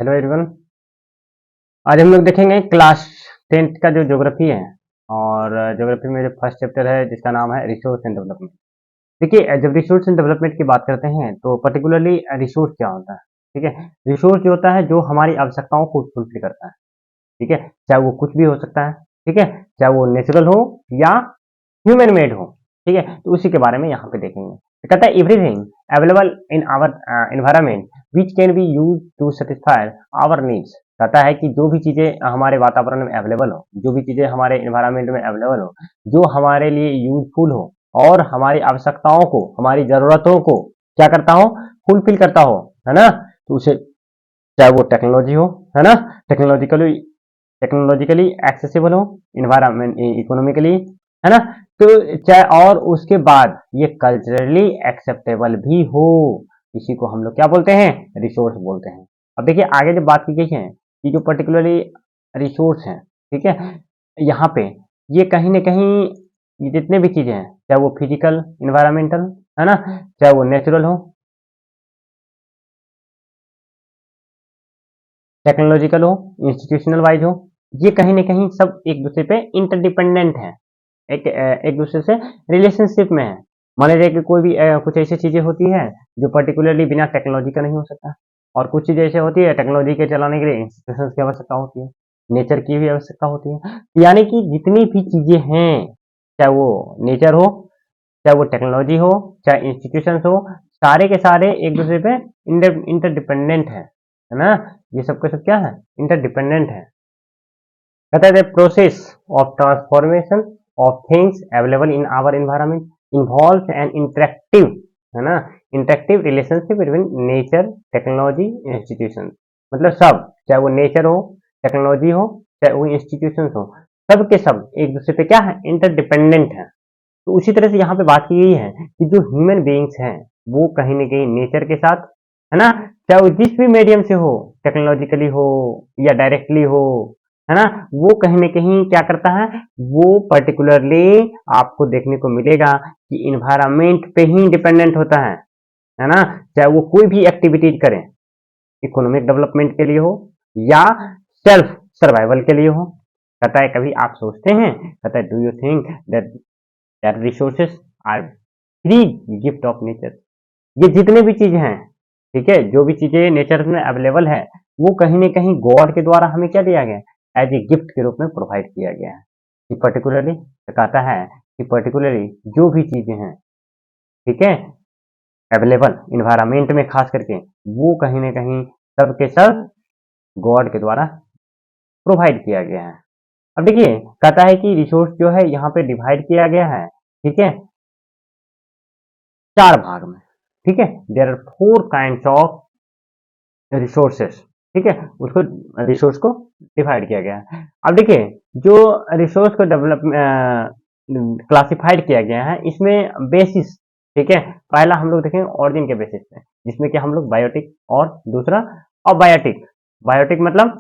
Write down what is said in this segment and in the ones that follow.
Hello everyone. आज हम लोग देखेंगे क्लास 10th का जो ज्योग्राफी है और ज्योग्राफी में जो फर्स्ट चैप्टर है जिसका नाम है रिसोर्स एंड डेवलपमेंट। देखिए, जब रिसोर्स एंड डेवलपमेंट की बात करते हैं तो पर्टिकुलरली रिसोर्स क्या होता है। ठीक है, रिसोर्स जो होता है जो हमारी आवश्यकताओं को फुलफिल करता है। ठीक है, चाहे वो कुछ भी हो सकता है। ठीक है, चाहे वो नेचुरल हो या ह्यूमन मेड हो। ठीक है, तो उसी के बारे में यहाँ पे देखेंगे। तो कहता है everything available in our environment which can be use to satisfy our needs. कहता है कि जो भी चीजें हमारे वातावरण में अवेलेबल हो, जो भी चीजें हमारे एनवायरमेंट में अवेलेबल हो, जो हमारे लिए यूजफुल हो और हमारी आवश्यकताओं को, हमारी जरूरतों को क्या करता हो, फुलफिल करता हो, है ना। तो उसे, चाहे वो टेक्नोलॉजी हो, है ना, टेक्नोलॉजिकली टेक्नोलॉजिकली एक्सेसिबल हो, इन्वायरमेंट इकोनॉमिकली, है ना। तो चाहे और उसके बाद ये कल्चरली एक्सेप्टेबल भी हो, इसी को हम लोग क्या बोलते हैं, रिसोर्स बोलते हैं। अब देखिए आगे जब बात की गई है कि जो पर्टिकुलरली रिसोर्स हैं, ठीक है, यहाँ पे ये कहीं ना कहीं ये जितने भी चीजें हैं, चाहे वो फिजिकल इन्वायरमेंटल, है ना, चाहे वो नेचुरल हो, टेक्नोलॉजिकल हो, इंस्टीट्यूशनल वाइज हो, ये कहीं ना कहीं सब एक दूसरे पे इंटरडिपेंडेंट है, एक दूसरे से रिलेशनशिप में है। मान लीजिए कि कोई भी कुछ ऐसी चीजें होती है जो पर्टिकुलरली बिना टेक्नोलॉजी का नहीं हो सकता, और कुछ चीजें ऐसे होती है टेक्नोलॉजी के चलाने के लिए इंस्टीट्यूशन की आवश्यकता होती है, नेचर की भी आवश्यकता होती है। यानी कि जितनी भी चीजें हैं, चाहे वो नेचर हो, चाहे वो टेक्नोलॉजी हो, चाहे इंस्टीट्यूशन हो, सारे के सारे एक दूसरे पे इंटरडिपेंडेंट है ना। ये सब के सब क्या है, इंटरडिपेंडेंट है। कहता है process of transformation of things available in our environment involve an interactive, है ना, interactive relationship between nature, technology, institution. मतलब सब, चाहे वो नेचर हो, टेक्नोलॉजी हो, चाहे वो इंस्टीट्यूशन हो, सब के सब एक दूसरे पे क्या है, इंटरडिपेंडेंट है। तो उसी तरह से यहाँ पे बात की गई है कि जो ह्यूमन बीइंग्स हैं वो कहीं ना कहीं नेचर के साथ, है ना, चाहे वो जिस भी मीडियम से हो, टेक्नोलॉजिकली हो या डायरेक्टली हो, है ना, वो कहीं ना कहीं क्या करता है, वो पर्टिकुलरली आपको देखने को मिलेगा कि इन्वायरमेंट पे ही डिपेंडेंट होता है ना। चाहे वो कोई भी एक्टिविटीज करें, इकोनॉमिक डेवलपमेंट के लिए हो या सेल्फ सर्वाइवल के लिए हो। कहता है कभी आप सोचते हैं, कहता है do you think that that resources are free gift of nature. ये जितने भी चीजें हैं, ठीक है, जो भी चीजें नेचर में अवेलेबल है, वो कहीं ना कहीं गॉड के द्वारा हमें क्या दिया गया, एज ए गिफ्ट के रूप में प्रोवाइड किया गया है। कि पर्टिकुलरली कहता है कि पर्टिकुलरली जो भी चीजें हैं, ठीक है, अवेलेबल इन्वायरमेंट में खास करके, वो कहीं ना कहीं सब के सब गॉड के द्वारा प्रोवाइड किया गया है। अब देखिए, कहता है कि रिसोर्स जो है यहाँ पे डिवाइड किया गया है, ठीक है, चार भाग में। ठीक है, there are four kind of resources. ठीक है, उसको रिसोर्स को डिवाइड किया गया है। अब देखिए, जो रिसोर्स को डेवलप क्लासिफाइड किया गया है, इसमें बेसिस, ठीक है, पहला हम लोग देखेंगे ऑरिजिन के बेसिस पे, जिसमें कि हम लोग बायोटिक और दूसरा अबायोटिक। बायोटिक मतलब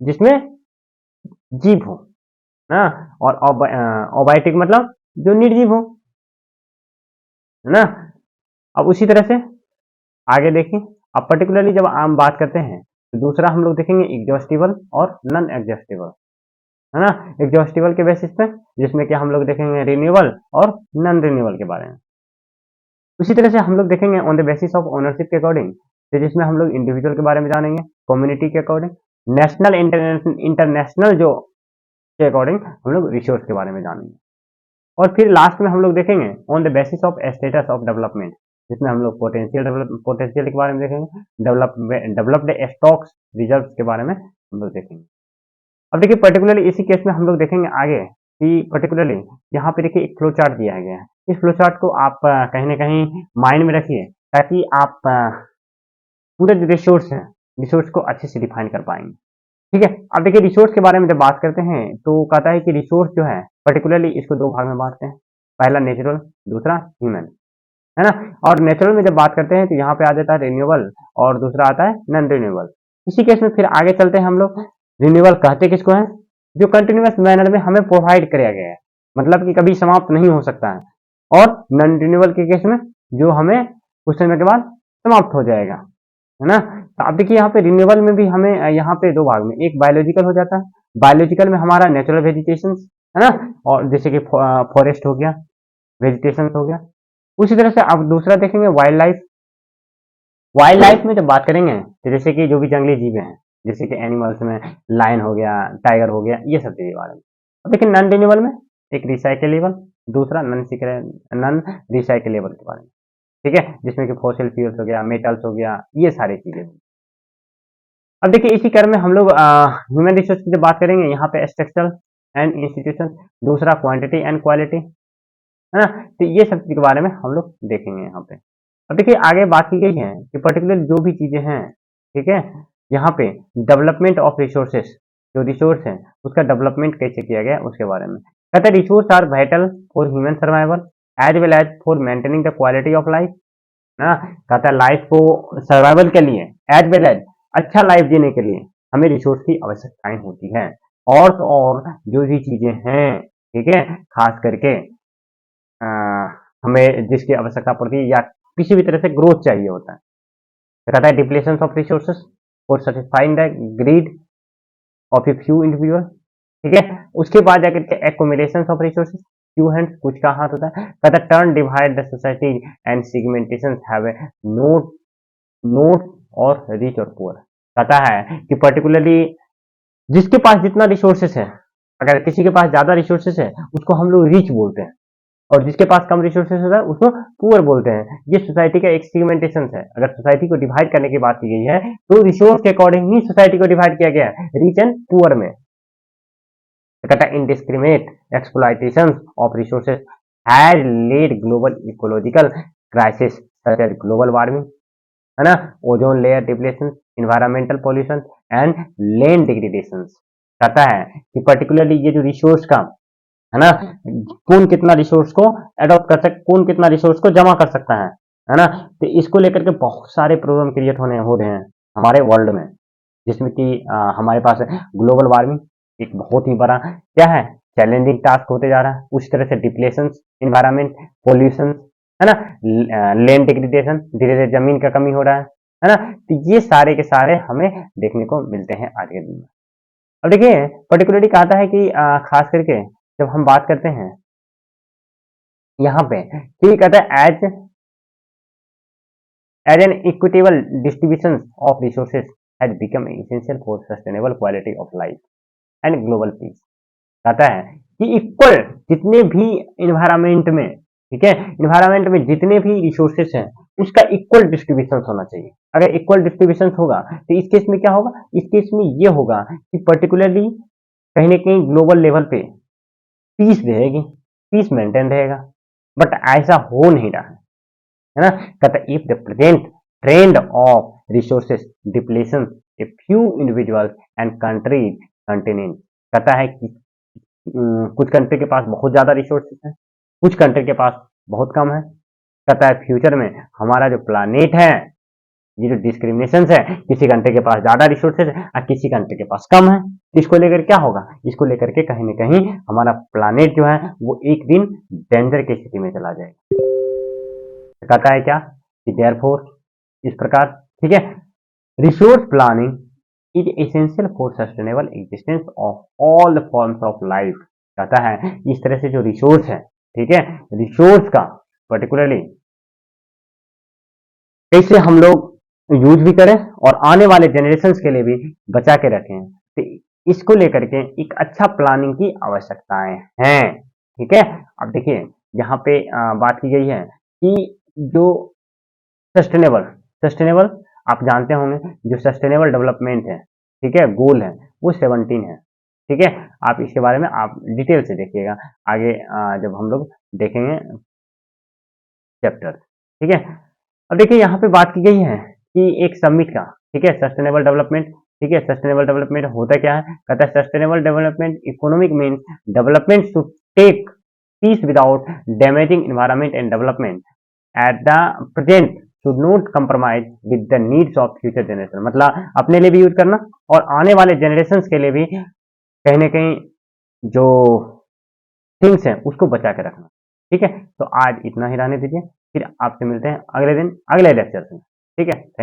जिसमें जीव हो ना, और अबायोटिक मतलब जो निर्जीव हो, है ना। अब उसी तरह से आगे देखें। अब पर्टिकुलरली जब हम बात करते हैं तो दूसरा हम लोग देखेंगे एग्जॉस्टिबल और नॉन एग्जॉस्टिबल, है ना। एग्जॉस्टिबल के बेसिस पे, जिसमें कि हम लोग देखेंगे रिन्यूएबल और नॉन रिन्यूएबल के बारे में। उसी तरह से हम लोग देखेंगे on the basis of ownership के अकॉर्डिंग, तो जिसमें हम लोग इंडिविजुअल के बारे में जानेंगे, कम्युनिटी के अकॉर्डिंग, नेशनल इंटरनेशनल जो के अकॉर्डिंग हम लोग रिसोर्स के बारे में जानेंगे। और फिर लास्ट में हम लोग देखेंगे on the basis of status of development, जिसमें हम लोग पोटेंशियल के बारे में देखेंगे, डेवलप्ड स्टॉक्स रिजर्व के बारे में हम लोग देखेंगे। अब देखिए पर्टिकुलरली इसी केस में हम लोग देखेंगे आगे कि पर्टिकुलरली यहाँ पे देखिए एक फ्लो चार्ट दिया गया है। इस फ्लो चार्ट को आप कहीं ना कहीं माइंड में रखिए, ताकि आप पूरे जो रिसोर्स को अच्छे से डिफाइन कर पाएंगे। ठीक है, अब देखिए रिसोर्स के बारे में जब बात करते हैं तो कहता है कि रिसोर्स जो है पर्टिकुलरली इसको दो भाग में बांटते हैं, पहला नेचुरल, दूसरा ह्यूमन, है ना। और नेचुरल में जब बात करते हैं तो यहाँ पे आ जाता है रिन्यूएबल और दूसरा आता है नॉन रिन्यूएबल। इसी केस में फिर आगे चलते हैं हम लोग। रिन्यूएबल कहते किसको है, जो कंटिन्यूअस मैनर में हमें प्रोवाइड किया गया है, मतलब कि कभी समाप्त नहीं हो सकता है। और नॉन रिन्यूएबल के केस में जो हमें कुछ समय के बाद समाप्त हो जाएगा, है ना। तो आप देखिए यहाँ पे रिन्यूएबल में भी हमें यहाँ पे दो भाग में, एक बायोलॉजिकल हो जाता है, बायोलॉजिकल में हमारा नेचुरल वेजिटेशन है ना, और जैसे कि फॉरेस्ट हो गया, वेजिटेशन हो गया। उसी तरह से आप दूसरा देखेंगे वाइल्ड लाइफ। वाइल्ड लाइफ में जब बात करेंगे तो जैसे कि जो भी जंगली जीव हैं, जैसे कि एनिमल्स में लायन हो गया, टाइगर हो गया, ये सब चीजें बारे में। अब देखिए नॉन रिन्यूएबल में एक रिसाइकलेबल, दूसरा नॉन रिसाइकलेबल के बारे में, ठीक है, जिसमें कि फॉसिल फ्यूल्स हो गया, मेटल्स हो गया, ये सारी चीजें। अब देखिए इसी क्रम में हम लोग ह्यूमन रिसोर्स की जब बात करेंगे, यहाँ पे स्ट्रक्चर एंड इंस्टीट्यूशन, दूसरा क्वांटिटी एंड क्वालिटी, है ना। तो ये सब चीज के बारे में हम लोग देखेंगे यहाँ पे। अब देखिए आगे बात की गई है कि पर्टिकुलर जो भी चीजें हैं, ठीक है, यहाँ पे डेवलपमेंट ऑफ रिसोर्सेस, जो रिसोर्स है उसका डेवलपमेंट कैसे किया गया उसके बारे में कहते हैं। Resource are vital for human survival as well as for maintaining the quality of life, ना। कहता है लाइफ को सर्वाइवल के लिए एज वेल एज अच्छा लाइफ जीने के लिए हमें रिसोर्स की आवश्यकताएं होती है। और तो और जो भी चीजें हैं, ठीक है, खास करके अ, हमें जिसकी आवश्यकता पड़ती है या किसी भी तरह से ग्रोथ चाहिए होता है, तो कहता है depletion of resources for satisfying the greed of a few individual, ठीक है। उसके बाद जाकर के accumulation of resources, few hands कुछ का हाथ होता है, कहता है turn divide the society and segmentation have a note note और रिच और पुअर। कहता है कि पर्टिकुलरली जिसके पास जितना रिसोर्सेस है, अगर किसी के पास ज्यादा रिसोर्सेस है उसको हम लोग रिच बोलते हैं, और जिसके पास कम रिसोर्सेस होता है उसको पुअर बोलते हैं। ये सोसाइटी का एक सेगमेंटेशन है। अगर सोसाइटी को डिवाइड करने की बात की गई है तो रिसोर्स के अकॉर्डिंग ही सोसाइटी को डिवाइड किया गया है, रिच एंड पुअर में। कहता है indiscriminate exploitation of resources has led global ecological crisis such as global warming, है ना, ozone layer depletion, environmental pollution and land degradation. कहता है कि पर्टिकुलरली ये जो रिसोर्स का है ना, कौन कितना रिसोर्स को एडॉप्ट कर सकता, कौन कितना रिसोर्स को जमा कर सकता है ना। तो इसको लेकर के बहुत सारे प्रॉब्लम क्रिएट हो रहे हैं हमारे वर्ल्ड में, जिसमें कि हमारे पास ग्लोबल वार्मिंग एक बहुत ही बड़ा क्या है, चैलेंजिंग टास्क होते जा रहा है। उस तरह से डिप्लेशन, इन्वायरमेंट, पॉल्यूशन, है ना, लैंड डिग्रेडेशन, धीरे धीरे जमीन का कमी हो रहा है ना। तो ये सारे के सारे हमें देखने को मिलते हैं आज के दिन में। अब देखिए पर्टिकुलरली कहता है कि खास करके जब हम बात करते हैं यहाँ पे, कि कहता है as an equitable distribution of resources has become essential for sustainable quality of life and global peace. कहता है कि इक्वल जितने भी इन्वायरमेंट में, ठीक है, इन्वायरमेंट में जितने भी रिसोर्सेस हैं उसका इक्वल डिस्ट्रीब्यूशन होना चाहिए। अगर इक्वल डिस्ट्रीब्यूशन होगा तो इस केस में क्या होगा, इस केस में ये होगा कि पर्टिकुलरली कहीं ना कहीं ग्लोबल लेवल पे पीस रहेगी, पीस मेंटेन रहेगा, बट ऐसा हो नहीं रहा है ना। कहता if the present trend of resources depletion a few individuals and countries continue. कहता है कि कुछ कंट्री के पास बहुत ज्यादा रिसोर्सेस हैं, कुछ कंट्री के पास बहुत कम है। कहता है फ्यूचर में हमारा जो प्लानेट है, ये जो डिस्क्रिमिनेशन है, किसी कंट्री के पास ज्यादा रिसोर्सेज है और किसी कंट्री के पास कम है, इसको लेकर क्या होगा, इसको लेकर के कहीं ना कहीं हमारा प्लानेट जो है वो एक दिन डेंजर की स्थिति में चला जाएगा। तो कहता है क्या कि देयरफॉर, इस प्रकार, ठीक है, resource planning is essential for sustainable existence of all the forms of life. कहता है इस तरह से जो रिसोर्स है, ठीक है, रिसोर्स का पर्टिकुलरली कैसे हम लोग यूज भी करें और आने वाले जनरेशन के लिए भी बचा के रखें, तो इसको लेकर के एक अच्छा प्लानिंग की आवश्यकताएं हैं, ठीक है। अब देखिए यहाँ पे बात की गई है कि जो सस्टेनेबल सस्टेनेबल आप जानते होंगे जो सस्टेनेबल डेवलपमेंट है, ठीक है, गोल है वो 17 है, ठीक है। आप इसके बारे में आप डिटेल से देखिएगा आगे जब हम लोग देखेंगे चैप्टर, ठीक है। अब देखिए यहाँ पे बात की गई है कि एक समिट का, ठीक है, सस्टेनेबल डेवलपमेंट, ठीक है, सस्टेनेबल डेवलपमेंट होता क्या है, कहता है sustainable development economic mean development to take peace without damaging environment and development at the present should not compromise with the needs of future generation. मतलब अपने लिए भी यूज करना और आने वाले जनरेशन के लिए भी कहीं ना कहीं जो थिंग्स हैं उसको बचा के रखना, ठीक है। तो आज इतना ही रहने दीजिए, फिर आपसे मिलते हैं अगले दिन अगले लेक्चर में, ठीक है। थैंक